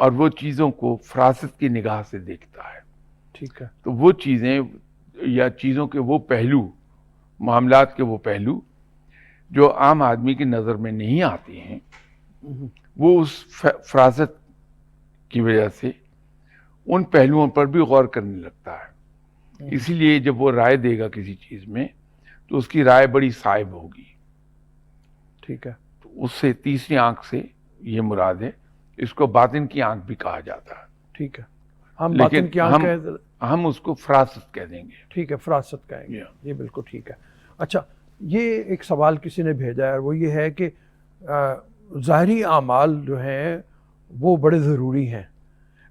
اور وہ چیزوں کو فراست کی نگاہ سے دیکھتا ہے. ٹھیک ہے. تو وہ چیزیں یا چیزوں کے وہ پہلو، معاملات کے وہ پہلو جو عام آدمی کی نظر میں نہیں آتے ہیں، وہ اس فراست کی وجہ سے ان پہلوؤں پر بھی غور کرنے لگتا ہے. اسی لیے جب وہ رائے دے گا کسی چیز میں تو اس کی رائے بڑی صائب ہوگی. ٹھیک ہے. تو اس سے تیسری آنکھ سے یہ مراد ہے. اس کو باطن کی آنکھ بھی کہا جاتا ہے. ٹھیک ہے. ہم باطن کی آنکھ ہم اس کو فراست کہہ دیں گے. ٹھیک ہے، فراست کہیں گے. یہ بالکل ٹھیک ہے. اچھا، یہ ایک سوال کسی نے بھیجا ہے اور وہ یہ ہے کہ ظاہری اعمال جو ہیں وہ بڑے ضروری ہیں،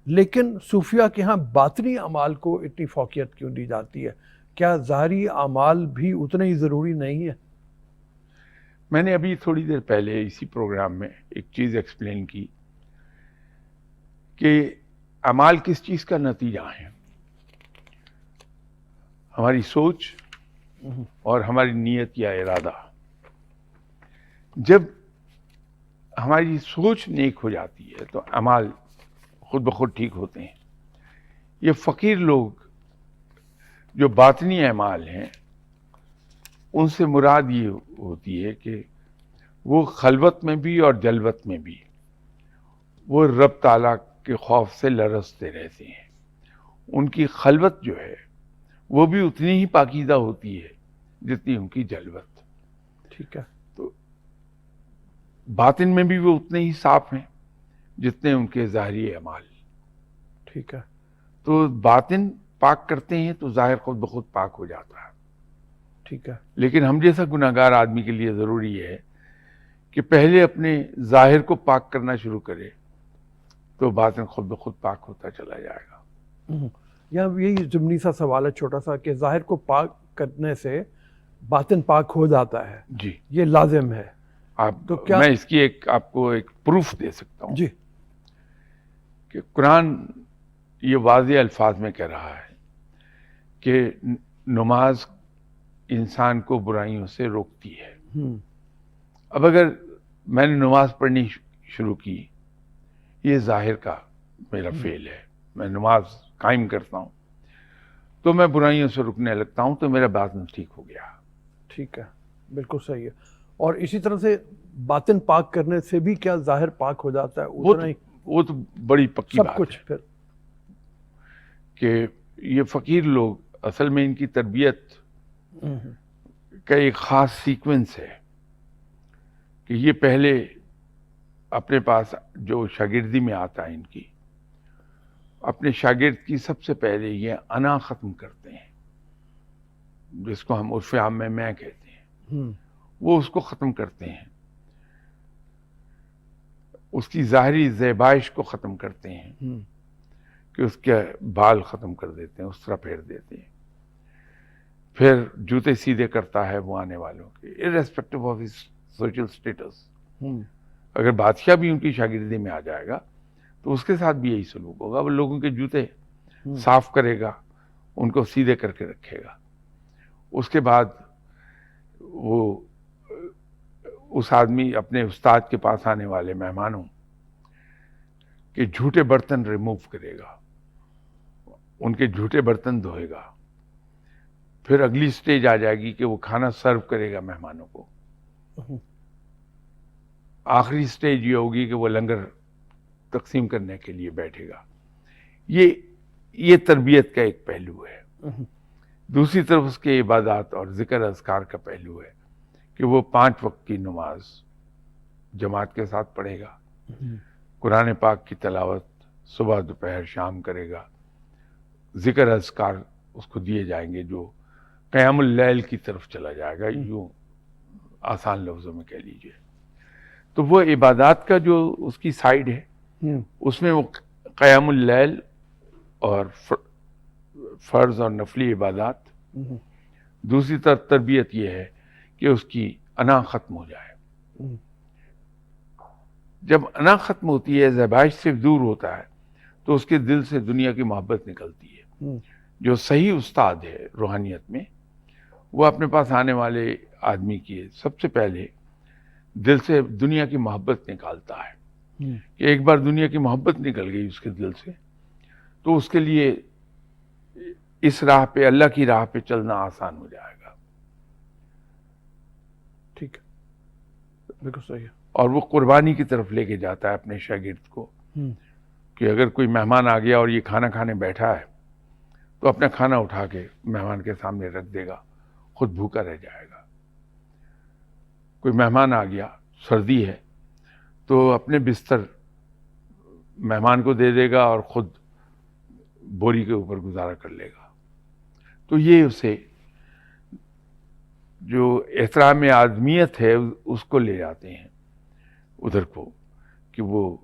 لیکن صوفیہ کے ہاں باطنی اعمال کو اتنی فوقیت کیوں دی جاتی ہے؟ کیا ظاہری اعمال بھی اتنے ہی ضروری نہیں ہیں؟ میں نے ابھی تھوڑی دیر پہلے اسی پروگرام میں ایک چیز ایکسپلین کی کہ اعمال کس چیز کا نتیجہ ہے. ہماری سوچ اور ہماری نیت یا ارادہ. جب ہماری سوچ نیک ہو جاتی ہے تو اعمال خود بخود ٹھیک ہوتے ہیں. یہ فقیر لوگ جو باطنی اعمال ہیں ان سے مراد یہ ہوتی ہے کہ وہ خلوت میں بھی اور جلوت میں بھی وہ رب تعالیٰ کے خوف سے لرزتے رہتے ہیں. ان کی خلوت جو ہے وہ بھی اتنی ہی پاکیزہ ہوتی ہے جتنی ان کی جلوت. ٹھیک ہے. تو باطن میں بھی وہ اتنے ہی صاف ہیں جتنے ان کے ظاہری اعمال. ٹھیک ہے. تو باطن پاک کرتے ہیں تو ظاہر خود بخود پاک ہو جاتا ہے. ٹھیک ہے. لیکن ہم جیسا گناہگار آدمی کے لیے ضروری ہے کہ پہلے اپنے ظاہر کو پاک کرنا شروع کرے تو باطن خود بخود پاک ہوتا چلا جائے گا. یہاں یہی ضمنی سا سوال ہے چھوٹا سا کہ ظاہر کو پاک کرنے سے باطن پاک ہو جاتا ہے. جی، یہ لازم ہے. تو کیا میں اس کی آپ کو ایک پروف دے سکتا ہوں. جی. کہ قرآن یہ واضح الفاظ میں کہہ رہا ہے کہ نماز انسان کو برائیوں سے روکتی ہے. اب اگر میں نے نماز پڑھنی شروع کی، یہ ظاہر کا میرا فعل ہے، میں نماز قائم کرتا ہوں تو میں برائیوں سے رکنے لگتا ہوں تو میرا باطن ٹھیک ہو گیا. ٹھیک ہے، بالکل صحیح ہے. اور اسی طرح سے باطن پاک کرنے سے بھی کیا ظاہر پاک ہو جاتا ہے؟ وہ تو بڑی پکی سب بات کچھ ہے پھر کہ یہ فقیر لوگ اصل میں ان کی تربیت کا ایک خاص سیکوینس ہے کہ یہ پہلے اپنے پاس جو شاگردی میں آتا ہے ان کی، اپنے شاگرد کی سب سے پہلے یہ انا ختم کرتے ہیں، جس کو ہم عرف عام میں کہتے ہیں. وہ اس کو ختم کرتے ہیں، اس کی ظاہری زیبائش کو ختم کرتے ہیں کہ اس کے بال ختم کر دیتے ہیں، اس طرح پھیر دیتے ہیں. پھر جوتے سیدھے کرتا ہے وہ آنے والوں کے irrespective of his social status. اگر بادشاہ بھی ان کی شاگردی میں آ جائے گا تو اس کے ساتھ بھی یہی سلوک ہوگا. وہ لوگوں کے جوتے صاف کرے گا، ان کو سیدھے کر کے رکھے گا. اس کے بعد وہ اس آدمی اپنے استاد کے پاس آنے والے مہمانوں کے جھوٹے برتن ریموو کرے گا، ان کے جھوٹے برتن دھوئے گا. پھر اگلی سٹیج آ جائے گی کہ وہ کھانا سرو کرے گا مہمانوں کو. آخری سٹیج یہ ہوگی کہ وہ لنگر تقسیم کرنے کے لیے بیٹھے گا. یہ تربیت کا ایک پہلو ہے. دوسری طرف اس کے عبادات اور ذکر اذکار کا پہلو ہے کہ وہ 5 وقت کی نماز جماعت کے ساتھ پڑھے گا، قرآن پاک کی تلاوت صبح دوپہر شام کرے گا، ذکر اذکار اس کو دیے جائیں گے جو قیام اللیل کی طرف چلا جائے گا، یوں آسان لفظوں میں کہہ لیجئے. تو وہ عبادات کا جو اس کی سائیڈ ہے اس میں وہ قیام اللیل اور فرض اور نفلی عبادات. دوسری طرف تربیت یہ ہے کہ اس کی انا ختم ہو جائے. جب انا ختم ہوتی ہے، زیبائش سے دور ہوتا ہے تو اس کے دل سے دنیا کی محبت نکلتی ہے. جو صحیح استاد ہے روحانیت میں، وہ اپنے پاس آنے والے آدمی کی سب سے پہلے دل سے دنیا کی محبت نکالتا ہے. کہ ایک بار دنیا کی محبت نکل گئی اس کے دل سے تو اس کے لیے اس راہ پہ، اللہ کی راہ پہ چلنا آسان ہو جائے گا. ٹھیک ہے، بالکل صحیح ہے. اور وہ قربانی کی طرف لے کے جاتا ہے اپنے شاگرد کو کہ اگر کوئی مہمان آ گیا اور یہ کھانا کھانے بیٹھا ہے تو اپنا کھانا اٹھا کے مہمان کے سامنے رکھ دے گا، خود بھوکا رہ جائے گا. کوئی مہمان آ گیا، سردی ہے، تو اپنے بستر مہمان کو دے دے گا اور خود بوری کے اوپر گزارا کر لے گا. تو یہ اسے جو احترام آدمیت ہے اس کو لے جاتے ہیں ادھر کو، کہ وہ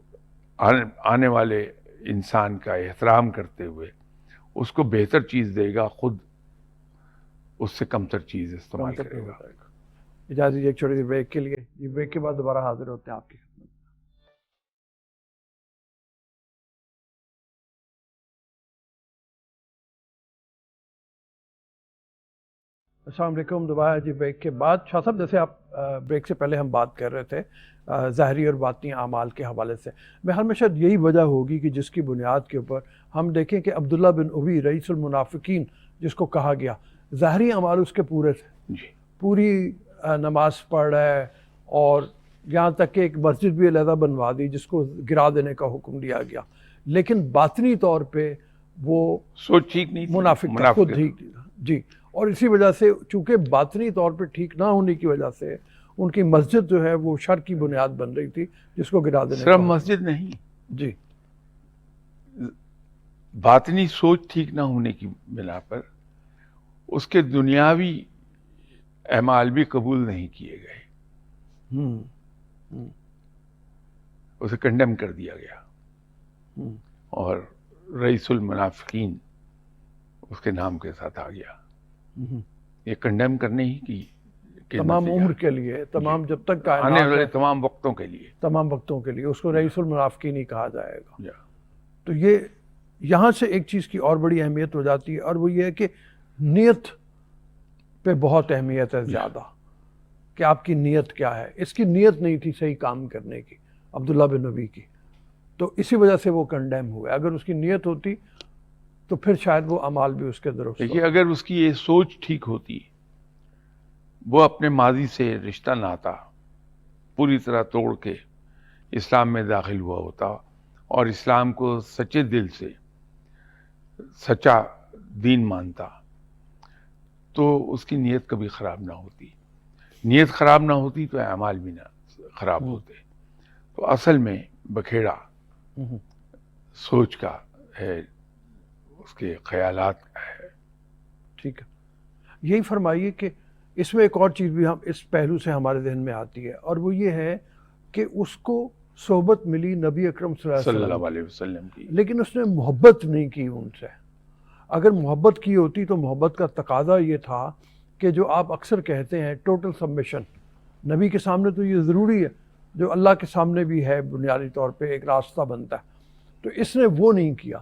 آنے والے انسان کا احترام کرتے ہوئے اس کو بہتر چیز دے گا، خود اس سے کمتر چیز استعمال کرے گا. اجازت دیجیے ایک چھوٹی سی بریک کے لیے. یہ بریک کے بعد دوبارہ حاضر ہوتے ہیں آپ کی خدمت. السلام علیکم. دوبارہ جی بریک کے بعد. شاہ صاحب، جیسے آپ بریک سے پہلے ہم بات کر رہے تھے ظاہری اور باطنی اعمال کے حوالے سے، میں ہمیشہ یہی وجہ ہوگی کہ جس کی بنیاد کے اوپر ہم دیکھیں کہ عبداللہ بن ابی رئیس المنافقین جس کو کہا گیا، ظاہری اعمال اس کے پورے تھے، پوری نماز پڑھ رہا ہے، اور یہاں تک کہ ایک مسجد بھی علیحدہ بنوا دی جس کو گرا دینے کا حکم دیا گیا، لیکن باطنی طور پہ وہ سوچ ٹھیک نہیں، منافق تھا خود ہی. جی، اور اسی وجہ سے چونکہ باطنی طور پہ ٹھیک نہ ہونے کی وجہ سے ان کی مسجد جو ہے وہ شر کی بنیاد بن رہی تھی جس کو گرا دینے. صرف مسجد نہیں جی، باطنی سوچ ٹھیک نہ ہونے کی بنا پر اس کے دنیاوی اعمال بھی قبول نہیں کیے گئے، اسے کنڈیم کر دیا گیا اور رئیس المنافقین اس کے نام کے ساتھ آ گیا. یہ کنڈیم کرنے ہی کی تمام عمر کے لیے، تمام جب تک آنے والے تمام وقتوں کے لیے، تمام وقتوں کے لیے اس کو رئیس المنافقین ہی کہا جائے گا. تو یہ یہاں سے ایک چیز کی اور بڑی اہمیت ہو جاتی ہے، اور وہ یہ ہے کہ نیت پہ بہت اہمیت ہے زیادہ، کہ آپ کی نیت کیا ہے. اس کی نیت نہیں تھی صحیح کام کرنے کی، عبداللہ بن نبی کی، تو اسی وجہ سے وہ کنڈیم ہوئے. اگر اس کی نیت ہوتی تو پھر شاید وہ اعمال بھی اس کے درست. دیکھیے، اگر اس کی یہ سوچ ٹھیک ہوتی، وہ اپنے ماضی سے رشتہ ناتا پوری طرح توڑ کے اسلام میں داخل ہوا ہوتا اور اسلام کو سچے دل سے سچا دین مانتا، تو اس کی نیت کبھی خراب نہ ہوتی. نیت خراب نہ ہوتی تو اعمال بھی نہ خراب ہوتے. تو اصل میں بکھیڑا سوچ کا ہے، اس کے خیالات کا ہے. ٹھیک ہے. یہی فرمائیے کہ اس میں ایک اور چیز بھی ہم اس پہلو سے ہمارے ذہن میں آتی ہے، اور وہ یہ ہے کہ اس کو صحبت ملی نبی اکرم صلی اللہ علیہ وسلم کی، لیکن اس نے محبت نہیں کی ان سے. اگر محبت کی ہوتی تو محبت کا تقاضا یہ تھا کہ جو آپ اکثر کہتے ہیں ٹوٹل سبمیشن، نبی کے سامنے تو یہ ضروری ہے، جو اللہ کے سامنے بھی ہے بنیادی طور پہ ایک راستہ بنتا ہے، تو اس نے وہ نہیں کیا.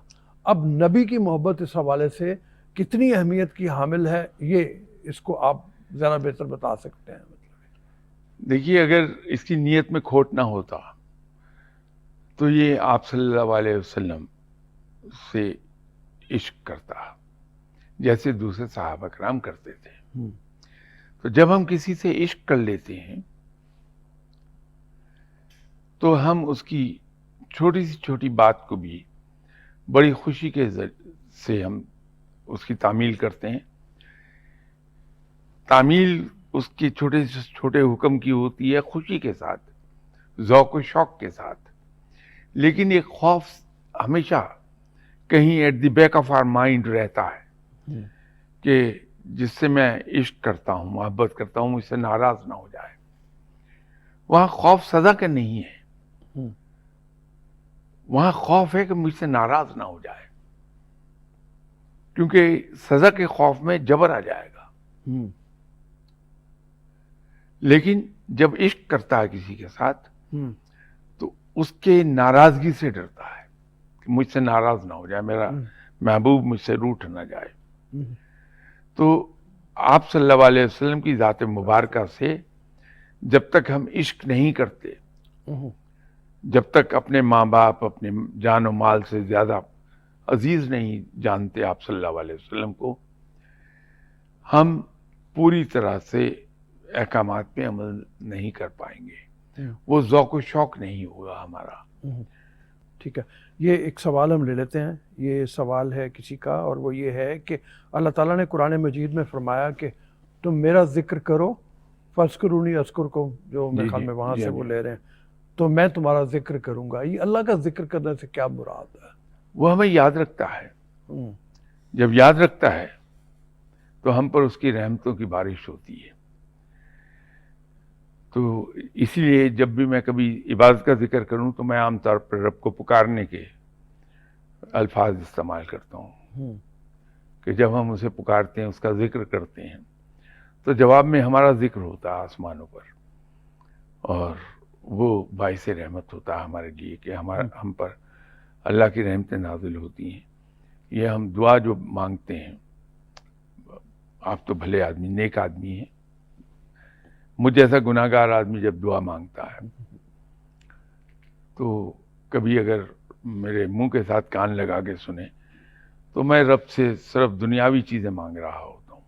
اب نبی کی محبت اس حوالے سے کتنی اہمیت کی حامل ہے، یہ اس کو آپ ذرا بہتر بتا سکتے ہیں. دیکھیے، اگر اس کی نیت میں کھوٹ نہ ہوتا تو یہ آپ صلی اللہ علیہ وسلم سے عشق کرتا جیسے دوسرے صحابہ کرام کرتے تھے. تو جب ہم کسی سے عشق کر لیتے ہیں تو ہم اس کی چھوٹی سی چھوٹی بات کو بھی بڑی خوشی کے سے ہم اس کی تعمیل کرتے ہیں. تعمیل اس کے چھوٹے سے چھوٹے حکم کی ہوتی ہے، خوشی کے ساتھ، ذوق و شوق کے ساتھ، لیکن ایک خوف ہمیشہ کہیں at the back of our mind رہتا ہے کہ جس سے میں عشق کرتا ہوں، محبت کرتا ہوں، مجھ سے ناراض نہ ہو جائے. وہاں خوف سزا کا نہیں ہے، وہاں خوف ہے کہ مجھ سے ناراض نہ ہو جائے، کیونکہ سزا کے خوف میں جبر آ جائے گا. لیکن جب عشق کرتا ہے کسی کے ساتھ تو اس کے ناراضگی سے ڈرتا ہے کہ مجھ سے ناراض نہ ہو جائے، میرا محبوب مجھ سے روٹھ نہ جائے. تو آپ صلی اللہ علیہ وسلم کی ذات مبارکہ سے جب تک ہم عشق نہیں کرتے، جب تک اپنے ماں باپ اپنے جان و مال سے زیادہ عزیز نہیں جانتے آپ صلی اللہ علیہ وسلم کو، ہم پوری طرح سے احکامات پہ عمل نہیں کر پائیں گے، وہ ذوق و شوق نہیں ہوگا ہمارا۔ ٹھیک ہے، یہ ایک سوال ہم لے لیتے ہیں۔ یہ سوال ہے کسی کا، اور وہ یہ ہے کہ اللہ تعالیٰ نے قرآن مجید میں فرمایا کہ تم میرا ذکر کرو، فَاذْكُرُونِی اذکرکم، جو میرے خیال میں وہاں سے وہ لے رہے ہیں، تو میں تمہارا ذکر کروں گا۔ یہ اللہ کا ذکر کرنے سے کیا مراد ہے؟ وہ ہمیں یاد رکھتا ہے، جب یاد رکھتا ہے تو ہم پر اس کی رحمتوں کی بارش ہوتی ہے۔ تو اسی لیے جب بھی میں کبھی عبادت کا ذکر کروں تو میں عام طور پر رب کو پکارنے کے الفاظ استعمال کرتا ہوں کہ جب ہم اسے پکارتے ہیں، اس کا ذکر کرتے ہیں، تو جواب میں ہمارا ذکر ہوتا ہے آسمانوں پر، اور وہ باعث رحمت ہوتا ہے ہمارے لیے کہ ہم پر اللہ کی رحمتیں نازل ہوتی ہیں۔ یہ ہم دعا جو مانگتے ہیں، آپ تو بھلے آدمی، نیک آدمی ہیں، مجھ جیسا گناہ گار آدمی جب دعا مانگتا ہے تو کبھی اگر میرے منہ کے ساتھ کان لگا کے سنے تو میں رب سے صرف دنیاوی چیزیں مانگ رہا ہوتا ہوں۔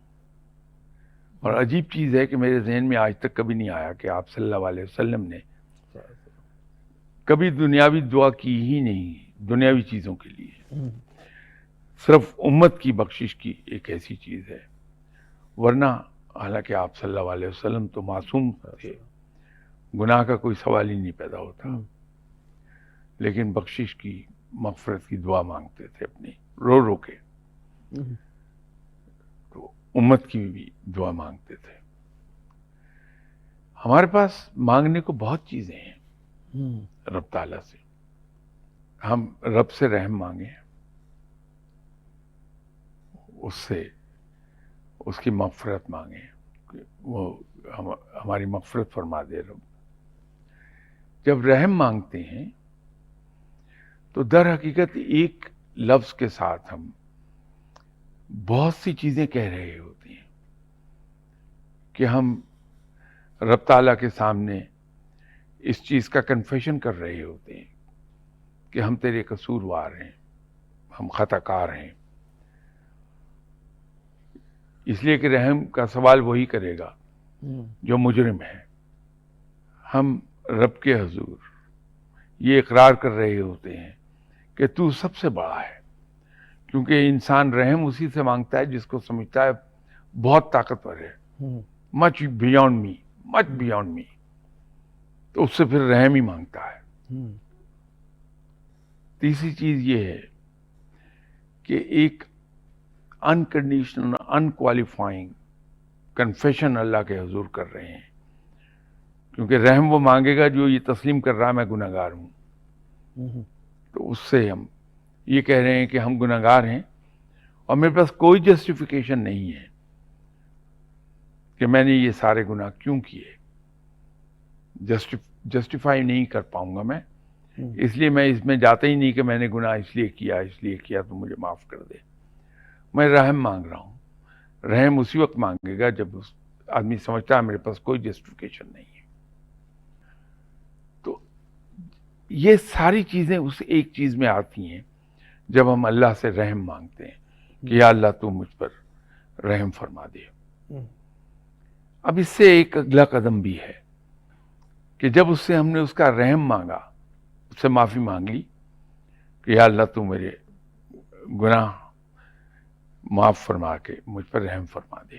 اور عجیب چیز ہے کہ میرے ذہن میں آج تک کبھی نہیں آیا کہ آپ صلی اللہ علیہ وسلم نے کبھی دنیاوی دعا کی ہی نہیں، دنیاوی چیزوں کے لیے، صرف امت کی بخشش کی ایک ایسی چیز ہے۔ ورنہ حالانکہ آپ صلی اللہ علیہ وسلم تو معصوم تھے، گناہ کا کوئی سوال ہی نہیں پیدا ہوتا، لیکن بخشش کی، مغفرت کی دعا مانگتے تھے اپنی رو رو کے، تو امت کی بھی دعا مانگتے تھے۔ ہمارے پاس مانگنے کو بہت چیزیں ہیں رب تعالیٰ سے۔ ہم رب سے رحم مانگیں، اس سے اس کی مغفرت مانگیں کہ وہ ہماری مغفرت فرما دے رب۔ جب رحم مانگتے ہیں تو در حقیقت ایک لفظ کے ساتھ ہم بہت سی چیزیں کہہ رہے ہوتے ہیں کہ ہم رب تعالیٰ کے سامنے اس چیز کا کنفیشن کر رہے ہوتے ہیں کہ ہم تیرے قصوروار ہیں، ہم خطا کار ہیں۔ اس لیے کہ رحم کا سوال وہی کرے گا جو مجرم ہے۔ ہم رب کے حضور یہ اقرار کر رہے ہوتے ہیں کہ تو سب سے بڑا ہے، کیونکہ انسان رحم اسی سے مانگتا ہے جس کو سمجھتا ہے بہت طاقتور ہے، مچ بیونڈ می، مچ بیونڈ می، تو اس سے پھر رحم ہی مانگتا ہے۔ تیسری چیز یہ ہے کہ ایک انکنڈیشنل، انکوالیفائنگ کنفیشن اللہ کے حضور کر رہے ہیں، کیونکہ رحم وہ مانگے گا جو یہ تسلیم کر رہا ہے میں گناہ گار ہوں۔ تو اس سے ہم یہ کہہ رہے ہیں کہ ہم گناہ گار ہیں، اور میرے پاس کوئی جسٹیفیکیشن نہیں ہے کہ میں نے یہ سارے گناہ کیوں کیے، جسٹیفائی نہیں کر پاؤں گا میں، اس لیے میں اس میں جاتا ہی نہیں کہ میں نے گناہ اس لیے کیا تو مجھے معاف کر دے۔ میں رحم مانگ رہا ہوں۔ رحم اسی وقت مانگے گا جب اس آدمی سمجھتا ہے میرے پاس کوئی جسٹیفیکیشن نہیں ہے۔ تو یہ ساری چیزیں اس ایک چیز میں آتی ہیں جب ہم اللہ سے رحم مانگتے ہیں کہ یا اللہ تو مجھ پر رحم فرما دے۔ اب اس سے ایک اگلا قدم بھی ہے کہ جب اس سے ہم نے اس کا رحم مانگا، اس سے معافی مانگ لی کہ یا اللہ تو میرے گناہ معاف فرما کے مجھ پر رحم فرما دے،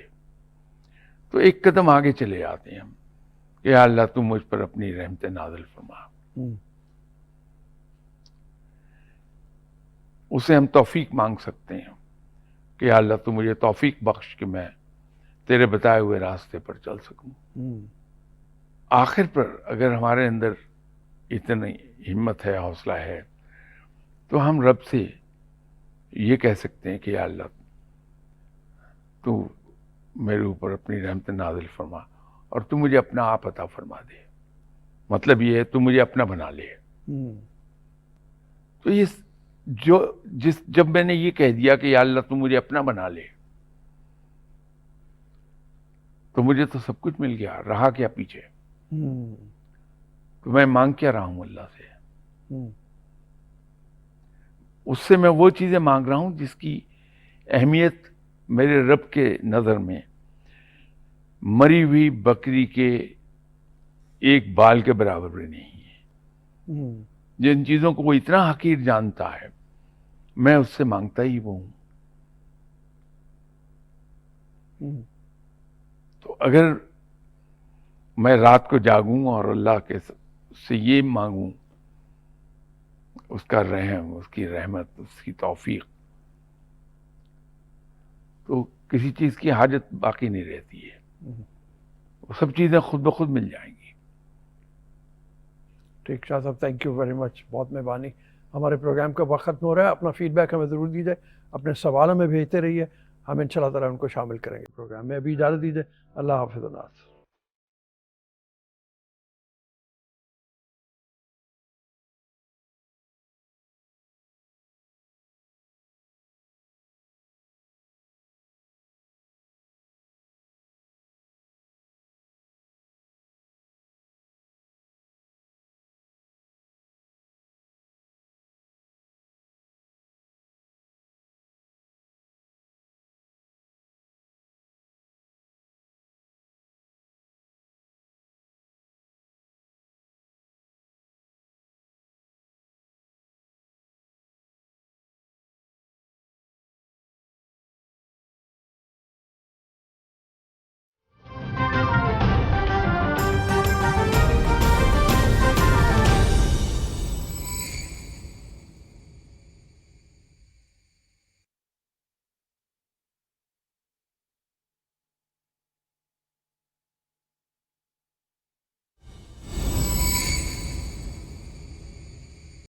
تو ایک قدم آگے چلے آتے ہیں ہم کہ یا اللہ تو مجھ پر اپنی رحمت نازل فرما۔ اسے ہم توفیق مانگ سکتے ہیں کہ یا اللہ تو مجھے توفیق بخش کہ میں تیرے بتائے ہوئے راستے پر چل سکوں۔ آخر پر اگر ہمارے اندر اتنی ہمت ہے، حوصلہ ہے، تو ہم رب سے یہ کہہ سکتے ہیں کہ یا اللہ تو میرے اوپر اپنی رحمت نازل فرما اور تو مجھے اپنا آپ عطا فرما دے۔ مطلب یہ ہے تو مجھے اپنا بنا لے۔ تو یہ جب میں نے یہ کہہ دیا کہ یا اللہ تو مجھے اپنا بنا لے، تو مجھے تو سب کچھ مل گیا، رہا کیا پیچھے؟ تو میں مانگ کیا رہا ہوں اللہ سے؟ ہوں، اس سے میں وہ چیزیں مانگ رہا ہوں جس کی اہمیت میرے رب کے نظر میں مری ہوئی بکری کے ایک بال کے برابر بھی نہیں ہے. ہوں، جن چیزوں کو وہ اتنا حقیر جانتا ہے میں اس سے مانگتا ہی وہ ہوں. ہوں، تو اگر میں رات کو جاگوں اور اللہ کے سے یہ مانگوں اس کا رحم، اس کی رحمت، اس کی توفیق، تو کسی چیز کی حاجت باقی نہیں رہتی ہے. ہوں. وہ سب چیزیں خود بخود مل جائیں گی. ٹھیک شاہ صاحب، تھینک یو ویری مچ، بہت مہربانی. ہمارے پروگرام کا وقت ختم ہو رہا ہے. اپنا فیڈ بیک ہمیں ضرور دیجیے، اپنے سوال ہمیں بھیجتے رہیے، ہم انشاءاللہ تعالیٰ ان کو شامل کریں گے پروگرام میں. ابھی اجازت دیجیے. اللہ حافظ الناس.